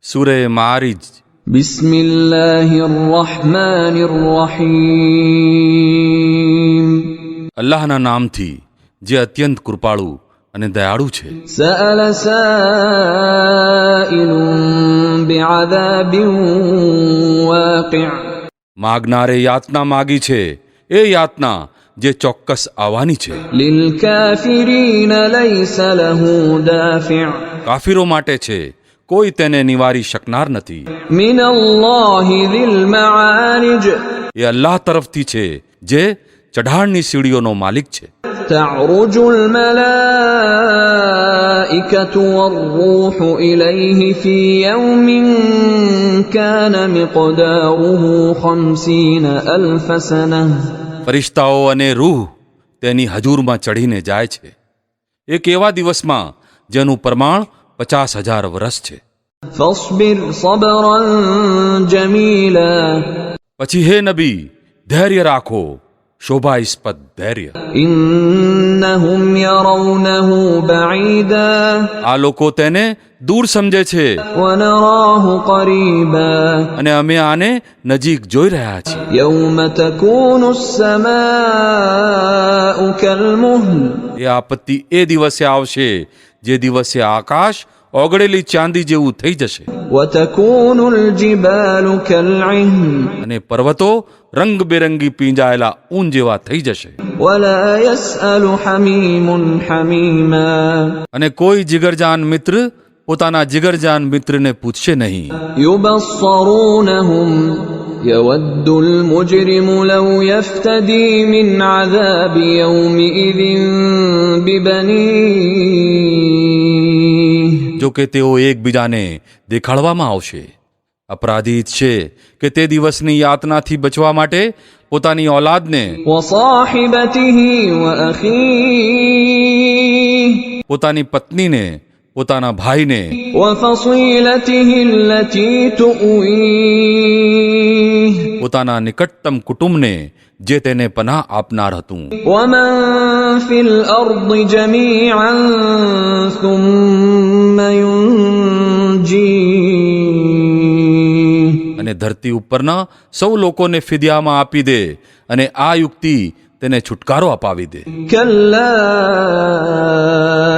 સૂરે મારિજ. બિસ્મિલ્લાહિર્રહમાનિર્રહીમ. અલ્લાહના નામથી જે અત્યંત કૃપાળુ અને દયાળુ છે. સઅલ સાઇલુન બિઅદાબિન વાકિઅ. માગનારે યાતના માગી છે, એ યાતના જે ચોક્કસ આવવાની છે. લિલકાફિરીન લૈસ લહુ દાફિઅ. કાફિરો માટે છે, કોઈ તેને નિવારી શકનાર નથી. મિનલ્લાહિ દિલ મઆરિજ. એ અલ્લાહ તરફથી છે, જે ચઢાણની સીડીઓનો માલિક છે. تعرج الملائكة والروح إليه في يوم كان مقداره 50,000 سنة. ફરિશ્તાઓ અને રૂહ તેની હજૂરમાં ચઢીને જાય છે, એક એવા દિવસમાં જેનું પ્રમાણ 50,000 વર્ષ છે. فاصبر صبرا جميلا. પછી હે નબી, ધૈર્ય રાખો, શોભાસ્પદ ધૈર્ય. إنهم يرونه بعيدا આ લોકો તેને દૂર સમજે છે ونراه قريبا. અને અમે આને નજીક જોઈ રહ્યા છીએ. يوم تكون السماء كالمهل. એ આપત્તિ એ દિવસે આવશે જે દિવસે આકાશ ઓગળેલી ચાંદી જેવું થઈ જશે وتكون الجبال كالعهن. અને પર્વતો રંગબેરંગી પીંજાયેલા ઊન જેવા થઈ જશે. ولا يسأل حميم حميما. અને કોઈ જીગરજાન મિત્ર પોતાના જીગરજાન મિત્રને પૂછશે નહીં. يبصرونهم يود المجرم لو يفتدي من عذاب يومئذ ببنيه. જો કે તેઓ એકબીજાને દેખાડવામાં આવશે. અપરાધી ઈચ્છે કે તે દિવસની યાતનાથી બચવા માટે પોતાની ઓલાદને, وصاحبته وأخيه. પોતાની પત્નીને, પોતાના ભાઈને, وفصيلته التي تؤويه. પોતાના નિકટતમ કુટુંબને જે તેને પનાહ આપનાર હતું. ومن في الأرض جميعا ثم ينجيه. અને ધરતી ઉપરના સૌ લોકોને ફિદિયામાં આપી દે અને આ યુક્તિ તેને છુટકારો અપાવી દે. كلا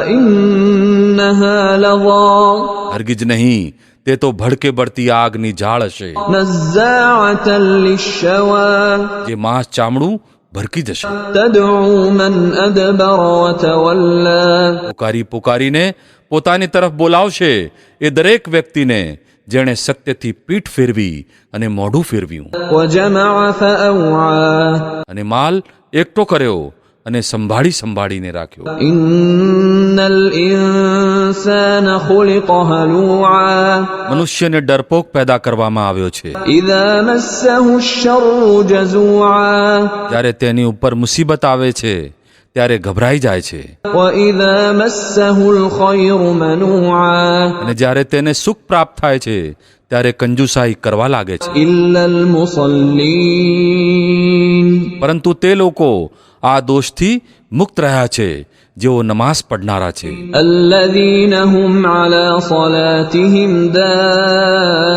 إنها لظى. હરગિજ નહીં, તે તો ભડકે બળતી આગની ઝાડ હશે نزاعة للشوى. જે માંસ ચામડું ભરકી જશે. تدعو من أدبر وتولى. પુકારીને પોતાની તરફ બોલાવશે એ દરેક વ્યક્તિને જેણે સત્યથી પીઠ ફેરવી અને મોઢું ફેરવ્યું وجمع فأوعى. અને માલ એકઠો કર્યો અને સંભાળીને રાખ્યો. إن الإنسان خلق هلوعا. મનુષ્યને ડરપોક પેદા કરવામાં આવ્યો છે. إذا مسه الشر جزوعا. જ્યારે તેની ઉપર મુસીબત આવે છે ત્યારે ગભરાઈ જાય છે وإذا مسه الخير منوعا. અને જ્યારે તેને સુખ પ્રાપ્ત થાય છે ત્યારે કંજુસાઈ કરવા લાગે છે. إلا المصلين. પરંતુ તે લોકો આ દોષથી મુક્ત રહ્યા છે જેઓ નમાઝ પઢનારા છે. الذين هم على صلاتهم دائمون.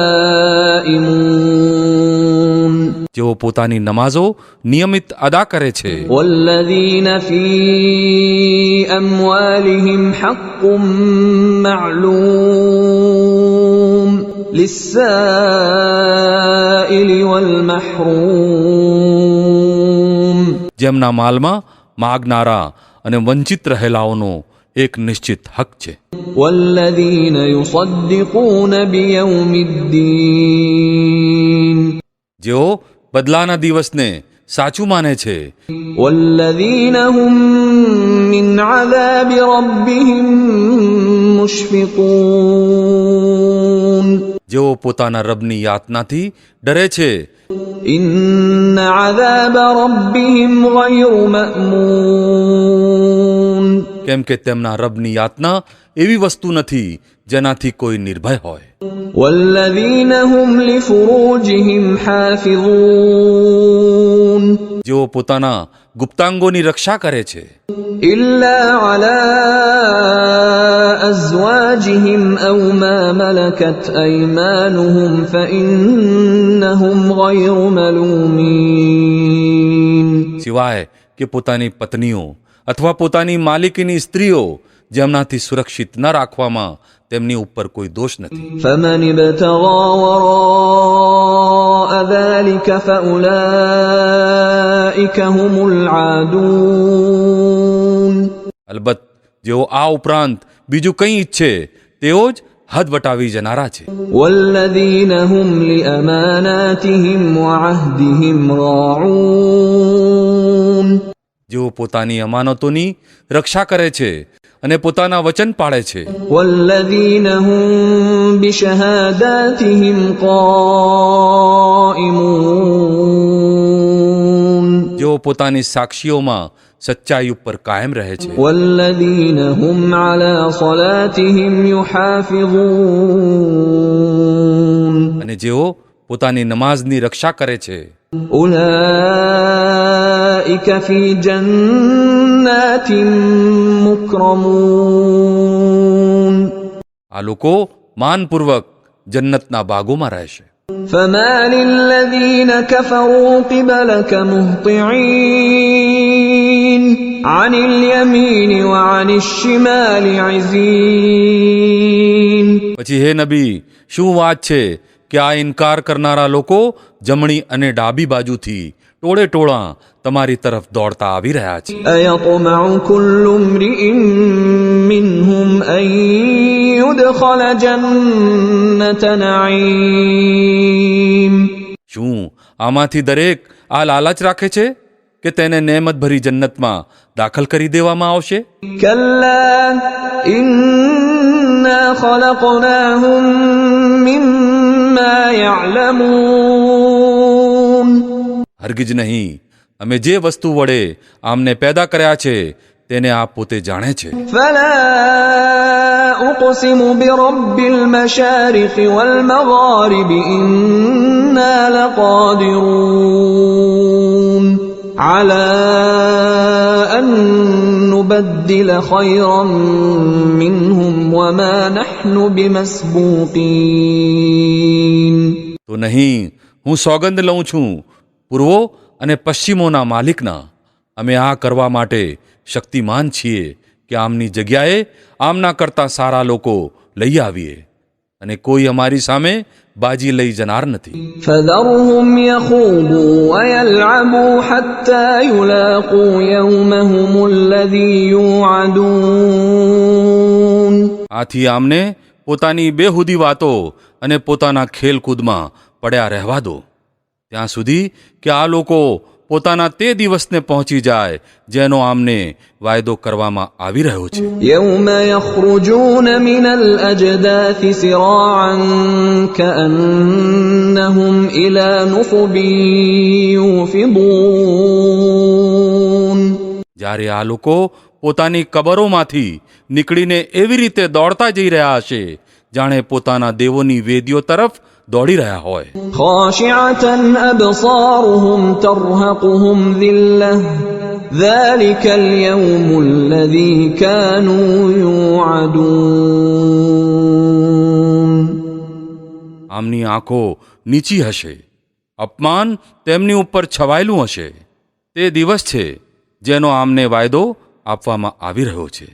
જેઓ પોતાની નમાઝો નિયમિત અદા કરે છે. والذين في أموالهم حق معلوم للسائل والمحروم. જેમના માલમાં માગનારા અને વંચિત રહેલાઓનો એક નિશ્ચિત હક છે. والذين يصدقون بيوم الدين. જેઓ બદલાના દિવસને સાચું માને છે. والذين هم من عذاب ربهم مشفقون. જેઓ પોતાના રબની યાતનાથી ડરે છે. إن عذاب ربهم غير مأمون. કેમ કે તેમના રબની યાતના એવી વસ્તુ નથી જેનાથી કોઈ નિર્ભય હોય. والذين هم لفروجهم حافظون. જેઓ પોતાના ગુપ્તાંગોની રક્ષા કરે છે. إلا على أزواجهم أو ما ملكت أيمانهم فإنهم غير ملومين સિવાય કે પોતાની પત્નીઓ અથવા પોતાની માલિકીની સ્ત્રીઓ જેમનાથી સુરક્ષિત ન રાખવામાં તેમની ઉપર કોઈ દોષ નથી. فمن ابتغى وراء ذلك فأولئك هم العادون અલબત્ત જેઓ આ ઉપરાંત બીજું કંઈ ઈચ્છે તેઓ જ હદ વટાવી જનારા છે. والذين هم لأماناتهم وعهدهم راعون જેઓ પોતાની અમાનતોની રક્ષા કરે છે અને પોતાના વચન પાળે છે. والذين هم بشهاداتهم قائمون જેઓ પોતાની સાક્ષીઓમાં સચ્ચાઈ ઉપર કાયમ રહે છે. والذين هم على صلاتهم يحافظون અને જેઓ પોતાની નમાઝની રક્ષા કરે છે. أولئك في جنات مكرمون આ લોકો માનપૂર્વક જન્નતના બાગોમાં રહેશે. فما للذين كفروا قبلك مهطعين عن اليمين وعن الشمال عزين પછી હે નબી, શું વાત છે કે આ ઇનકાર કરનારા લોકો જમણી અને ડાબી બાજુથી ટોળે ટોળા તમારી તરફ દોડતા આવી રહ્યા છે. أيطمع كل امرئ منهم أن يدخل جنة نعيم શું આમાંથી દરેક આ લાલચ રાખે છે કે તેને નેમત ભરી જન્નતમાં દાખલ કરી દેવામાં આવશે? كلا إنا خلقناهم مما يعلمون હરગિજ નહીં. અમે જે વસ્તુ વડે આમને પેદા કર્યા છે તેને આપ પોતે જાણે છે. فلا أقسم برب المشارق والمغارب إنا لقادرون على أن نبدل خيرا منهم وما نحن بمسبوقين તો નહીં, હું સોગંદ લઉં છું પૂર્વો અને પશ્ચિમોના માલિકના, અમે આ કરવા માટે શક્તિમાન છીએ કે આમની જગ્યાએ આમના કરતા સારા લોકો લઈ આવીએ, અને કોઈ અમારી સામે બાજી લઈ જનાર નથી. فذرهم يخوضوا ويلعبوا حتى يلاقوا يومهم الذي يوعدون આથી આમને પોતાની બેહુદી વાતો અને પોતાના ખેલકૂદમાં પડ્યા રહેવા દો ત્યાં સુધી કે આ લોકો પોતાના તે દિવસને પહોંચી જાય જેનો આમને વાયદો કરવામાં આવી રહ્યો છે. يوم يخرجون من الأجداث سراعا كأنهم إلى نصب يوفضون જ્યારે આ લોકો પોતાની કબરોમાંથી નીકળીને એવી રીતે દોડતા જઈ રહ્યા હશે જાણે પોતાના દેવોની વેદીઓ તરફ દોડી રહ્યા હોય. خاشعة أبصارهم ترهقهم ذلة ذلك اليوم الذي كانوا يوعدون આમની આંખો નીચી હશે, અપમાન તેમની ઉપર છવાયેલું હશે. તે દિવસ છે જેનો આમને વાયદો આપવામાં આવી રહ્યો છે.